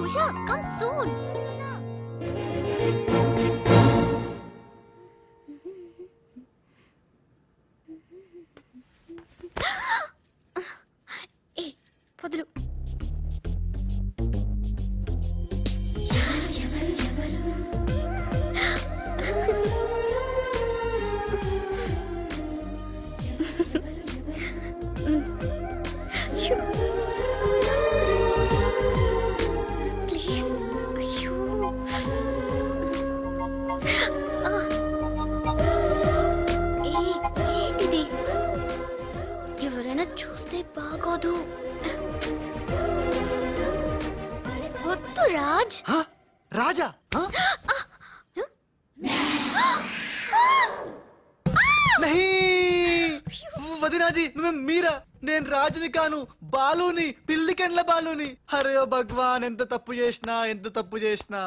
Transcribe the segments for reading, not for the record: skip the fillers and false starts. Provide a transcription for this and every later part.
Usha, come soon. Hey, వదులు. ఎవరైనా చూస్తే బాగోదు. వద్దు రాజ్. రాజా వదినాజీ మీరా? నేను రాజుని కాను, బాలుని, పిల్లికెండ్ల బాలుని. అరే భగవాన్, ఎంత తప్పు చేసినా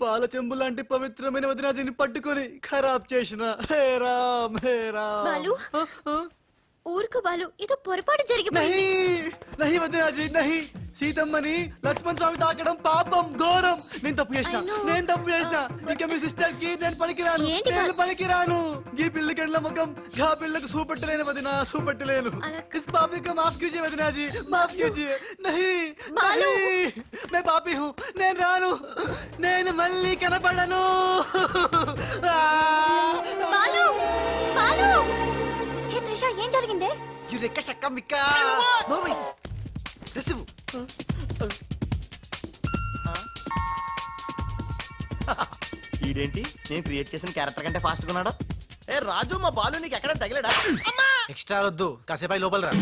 పాల చెంబు లాంటి పవిత్రమైన వదినాజీని పట్టుకొని ఖరాబ్ చేసిన. హే రామ్, హే రామ్. ఊరుకు బాలు, ఇది పొరపాటు జరిగిపోయింది. నహీ వదినాజీ నహీ. సీతమ్మని లక్ష్మణ్ స్వామి తాకడం పాపం, ఘోరం. నేను తప్పు చేసిన. ఇక మీ సిస్టర్ కి నేను పనికిరాను. ఈ పిల్లకెళ్ళ ముఖం గా పిల్లకు చూపెట్టలేను వదినా, చూపెట్టలేను. ఇస్ పాపి को माफ कीजिए वदना जी, माफ कीजिए. नहीं मैं पापी हूँ, నేను రాను. నేను మళ్ళీ కనపడను. బాలు బాలు. హే త్రిష, ఏం జరిగిందే? యురెక్క షక్క మిక్క మోవి రిసివ్. ఈడేంటి నేను క్రియేట్ చేసిన క్యారెక్టర్ కంటే ఫాస్ట్ గా ఉన్నాడు. ఏ రాజు, మా బాలు నీకు ఎక్కడ తగిలాడా? ఎక్స్ట్రా వద్దు, కాసేపు లోపల రా.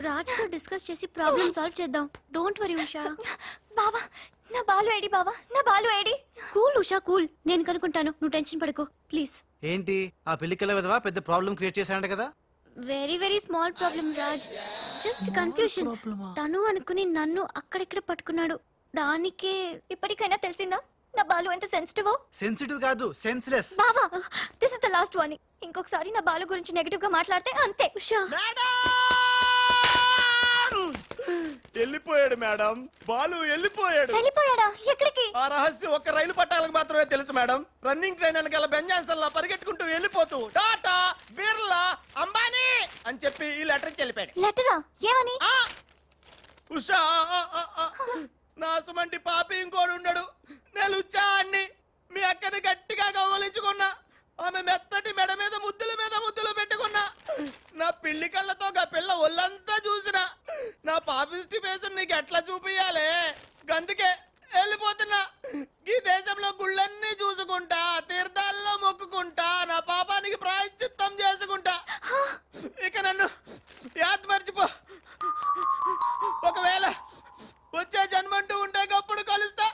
రాజ్ తో డిస్కస్ చేసి ప్రాబ్లం సాల్వ్ చేద్దాం. Don't worry Usha. బావా, నా బాలు ఏడి? బావా, నా Balu AD? Cool Usha, cool. నేను కనుక్కుంటాను, నువ్వు టెన్షన్ పడకు ప్లీజ్. ఏంటి ఆ పెళ్లికల విధవా పెద్ద ప్రాబ్లం క్రియేట్ చేశాడంట కదా? Very small problem Raj, just confusion. తను అనుకుని నన్ను అక్కడిక్కడ పట్టుకున్నాడు. దానికే ఇప్పటికైనా తెలిసిందా నా బాలు ఎంత సెన్సిటివ్? సెన్సిటివ్ కాదు, సెన్స్లెస్. బావా, this is the last warning. ఇంకొకసారి నా బాలు గురించి నెగటివ్ గా మాట్లాడితే అంతే. ఉషా, వెళ్ళిపోయాడు మేడం, బాలు వెళ్ళిపోయాడు. వెళ్ళిపోయాడా? ఎక్కడికి? ఆ రహస్యం ఒక్క రైలు పట్టాలకు మాత్రమే తెలుసు మేడం. రన్నింగ్ ట్రైన్ వెనకాల బెంజాన్సన్ పరిగెట్టుకుంటూ వెళ్ళిపోతూ టాటా, బిర్లా, అంబానీ అని చెప్పి ఈ లెటర్ ఇచ్చి వెళ్ళిపోయాడు. లెటరా? ఏమని? ఉషా, నా సుమంటి పాపి ఇంకోడు ఉండడు. నేను ఉచ్చాన్ని మీ అక్కని గట్టిగా కౌగలించుకున్నా. ఆమె మెత్తటి మెడ మీద ముద్దులు పెట్టుకున్నా. నా పిల్లి కళ్ళతో ఆ పిల్ల ఒళ్ళంతా చూసిన. నా పాపిస్టి ఫేస్ నీకు ఎట్లా చూపియాలే? గందుకే వెళ్ళిపోతున్నా. ఈ దేశంలో గుళ్ళన్నీ చూసుకుంటా, తీర్థాల్లో మొక్కుకుంటా, నా పాపానికి ప్రాయశ్చిత్తం చేసుకుంటా. ఇక నన్ను యాద్ మర్చిపో. ఒకవేళ వచ్చే జన్మంటూ ఉంటే గప్పుడు కలుస్తా.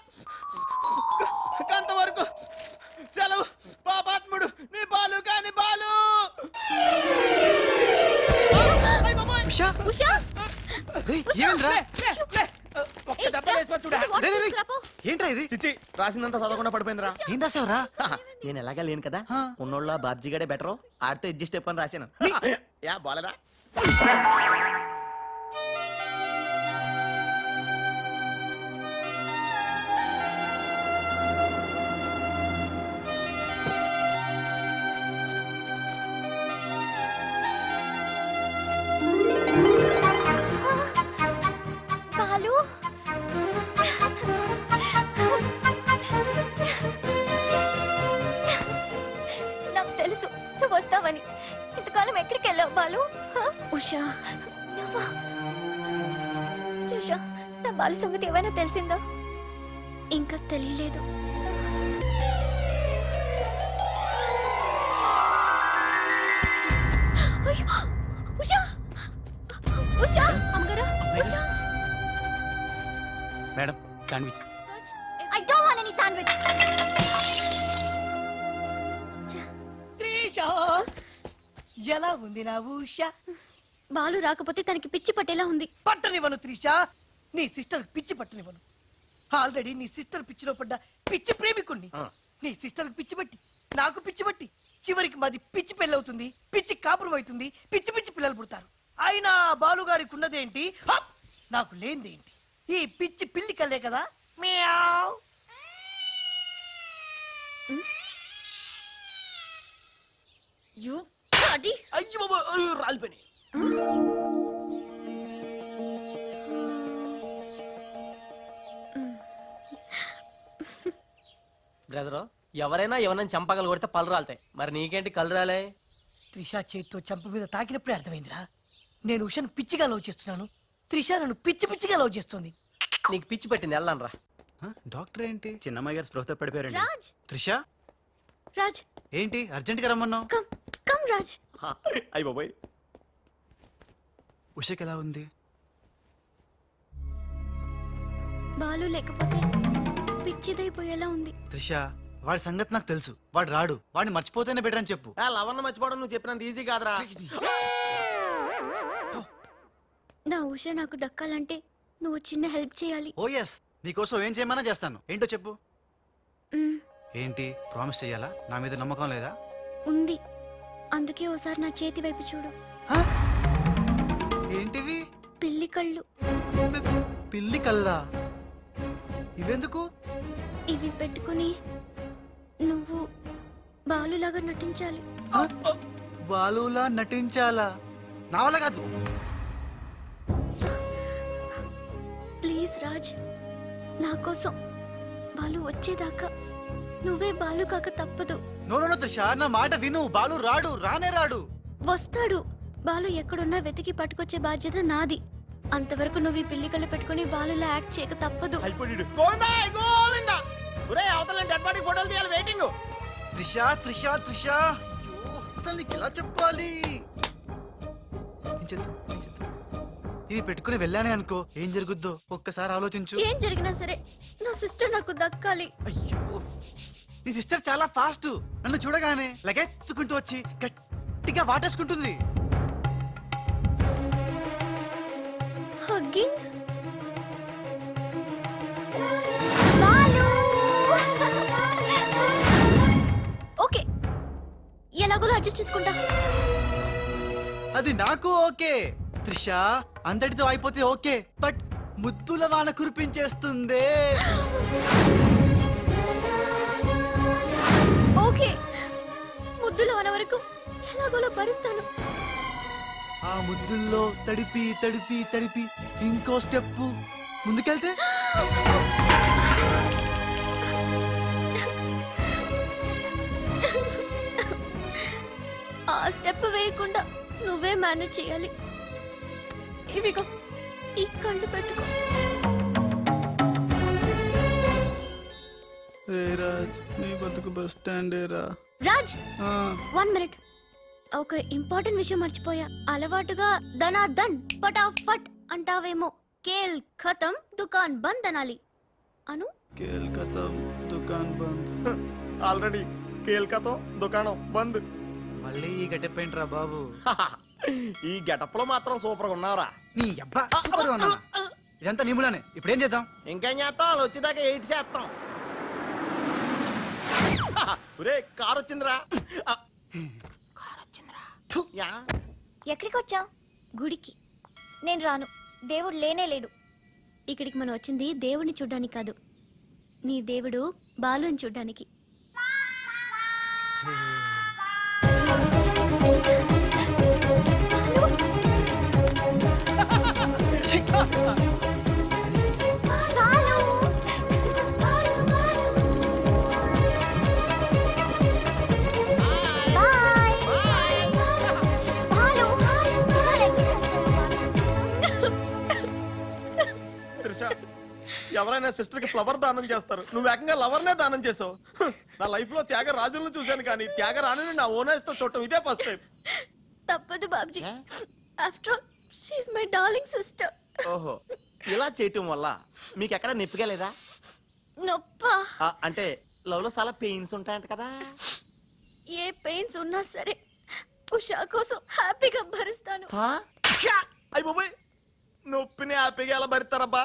అంతవరకు సెలవు. పాపాత్ముడు నీ బాలు కాని బాలు. ఏంట్రా ఇది? చిచ్చి, రాసిందంతా చదవకుండా పడిపోయిందిరా. ఏం రాసావురా? నేను ఎలాగా లేను కదా, ఉన్నోళ్ళ బాబ్జీ గడే బెటర్, ఆడితో అడ్జస్ట్ అయిపోయి రాశాను. యా బాలేదా? బాలు, నాకు తెలుసు నువ్వు వస్తావని. ఇంతకాలం ఎక్కడికి వెళ్ళావు బాలు? ఉషా, నువ్వా? ఉషా, నా బాలు సంగతి ఏమైనా తెలిసిందా? ఇంకా తెలియలేదు. ఉషా, ఉషా, అమ్మగారు, Usha. Madam, sandwich. I don't want any sandwich. Trisha, ఎలా ఉంది నా ఉషా? బాలు రాకపోతే తనకి పిచ్చి పట్టేలా ఉంది. పట్టనివ్వను త్రిషా, నీ సిస్టర్ పిచ్చి పట్టనివ్వను. ఆల్రెడీ నీ సిస్టర్ పిచ్చిలో పడ్డ పిచ్చి ప్రేమికుణ్ణి. నీ సిస్టర్ పిచ్చి పట్టి, నాకు పిచ్చి పట్టి, చివరికి మాది పిచ్చి పెళ్ళవుతుంది, పిచ్చి కాపురం అవుతుంది, పిచ్చి పిచ్చి పిల్లలు పుడతారు. అయినా బాలుగాడికి ఉన్నదేంటి, నాకు లేనిదేంటి? ఈ పిచ్చి పిల్లి కళ్ళే కదా మియావ్. You bloody. అయ్యో బాబా రాలిపోయినాయి. బ్రదరు ఎవరైనా ఎవరైనా చంపగలు కొడితే పళ్ళు రాలుతాయి, మరి నీకేంటి కళ్ళు రాలే? త్రిష చేతితో చంప మీద తాకినప్పుడే అర్థమైందిరా, నేను ఉషను పిచ్చిగా లవ్ చేస్తున్నాను, త్రిష నన్ను పిచ్చి పిచ్చిగా లవ్ చేస్తుంది. నీకు పిచ్చి పెట్టింది, వెళ్ళాను రా. డాక్టర్ ఏంటి చిన్నమ్మాయి గారు స్పృహతో పడిపోయారండి. రాజ్ త్రిష రాజ్ ఏంటి అర్జెంట్ గా రమ్మన్నావు? Come come Raj. అయ్య బాబాయ్, ఉషకి ఎలా ఉంది? బాలు లేకపోతే పిచ్చిదైపోయేలా ఉంది. త్రిష వాడి సంగతి నాకు తెలుసు, వాడు రాడు, వాడిని మర్చిపోతేనే బెటర్ అని చెప్పు. లవన్న మర్చిపోవడం నువ్వు చెప్పినంత ఈజీ కాదురా. నా ఉష నాకు దక్కాలంటే నువ్వు చిన్న హెల్ప్ చేయాలి. ఓ ఎస్, నీకోసం ఏం చేయమన్నా చేస్తాను. ఏంటో చెప్పు. మ్, ఏంటి ప్రామిస్ చెయ్యాలా? నా మీద నమ్మకం లేదా? ఉంది, అందుకే ఓసారి నా చేతి వైపు చూడు. హ? ఏంటివి? పిల్లి కళ్ళు. పిల్లి కల్లా? ఇవెందుకు? ఇవి పెట్టుకుని నువ్వు బాలులాగా నటించాలి. హ? బాలులా నటించాలా? నా వల్ల కాదు. ప్లీజ్ రాజ్, నా కోసం బాలు వచ్చేదాకా నువ్వే బాలు కాక తప్పదు. నో నో నో త్రిష, నా మాట విను. బాలు రాడు, రానే రాడు. వస్తాడు. బాలు ఎక్కడున్నా వెతికి పట్టుకొచ్చే బాధ్యత నాది. అంతవరకు నువ్వు ఈ పిల్లి కళ్ళు పెట్టుకుని బాలులా యాక్ట్ చేయక తప్పదు. అయిపోయాడు. గోవిందా గోవిందా, ఒరేయ్ అవతల డెడ్ బాడీ ఫోటోలు తీయాలి, వెయిటింగ్. త్రిష త్రిష త్రిష, అయ్యో, అసలు నీకు ఎలా చెప్పాలి? ఏం చేద్దాం, ఏం చేద్దాం? ఇది పెట్టుకుని వెళ్ళానే అనుకో, ఏం జరుగుద్దో ఒక్కసారి ఆలోచించు. ఏం జరిగినా సరే నా సిస్టర్ నాకు దక్కాలి. అయ్యో, నీ సిస్టర్ చాలా ఫాస్ట్. నన్ను చూడగానే లగెత్తుకుంటూ వచ్చి గట్టిగా వాటేసుకుంటుంది. హగ్గింగ్. బాలు. ఓకే, ఎలాగోలా అడ్జస్ట్ చేసుకుంటా. అది నాకు ఓకే త్రిష, అంతటితో అయిపోతే ఓకే, బట్ ముద్దుల వాన కురిపించేస్తుందే. ఓకే, ముద్దులో అన్న వరకు ఎలాగోలా భరిస్తాను. ఆ ముద్దుల్లో తడిపి తడిపి తడిపి ఇంకో స్టెప్ ముందుకెళ్తే ఆ స్టెప్ వేయకుండా నువ్వే మేనేజ్ చేయాలి. ఇవిగో ఈ కళ్ళు పెట్టుకో. రాజ్, నీ బతుకు బస్ స్టాండే రా. రాజ్, 1 మినిట్. ఒక ఇంపార్టెంట్ విషయం మర్చిపోయా. అలవాటుగా ధనాధన్ ఫటాఫట్ అంటావేమో. కేల్ ఖతం దుకాన్ బంద్ అనాలి. అను. కేల్ ఖతం దుకాన్ బంద్. ఆల్రెడీ కేల్కతో దుకాణం బంద్. మళ్ళీ ఈ గెటప్ ఏంట్రా బాబు? ఈ గెటప్ లో మాత్రం సూపర్ గా ఉన్నావురా. నీ అబ్బా సూపర్ గా ఉన్నానా? ఇదంతా నిములానే. ఇప్పుడు ఏం చేద్దాం? ఇంకేం చేస్తాం, వాళ్ళు వచ్చేదాకా 8 చేస్తాం. ఒరే కార్ వచ్చిందిరా. యా. ఎక్కడికి వచ్చావు? గుడికి. నేను రాను, దేవుడు లేనే లేడు. ఇక్కడికి మనం వచ్చింది దేవుడిని చూడ్డానికి కాదు, నీ దేవుడు బాలుని చూడ్డానికి. ఎవరైనా సిస్టర్ కి ఫ్లవర్ దానం చేస్తారు, నువ్వు ఏకంగా లవర్ నే దానం చేసావు. నా లైఫ్ లో త్యాగరాజులను చూశాను కానీ త్యాగరాణిని నా ఓనర్స్ తో చూడటం ఇదే ఫస్ట్ టైం. తప్పదు Babji, after all she is my darling sister. ఓహో, ఇలా చేయటం వల్ల మీకు ఎక్కడ నొప్పిగా లేదా? నొప్పా? అంటే లవ్ లో చాలా పెయిన్స్ ఉంటాయంట కదా. ఏ పెయిన్స్ ఉన్నా సరే ఉషా కోసం హ్యాపీగా భరిస్తాను. అయ్య బాబోయ్, నొప్పిని హ్యాపీగా ఎలా భరిస్తారబ్బా?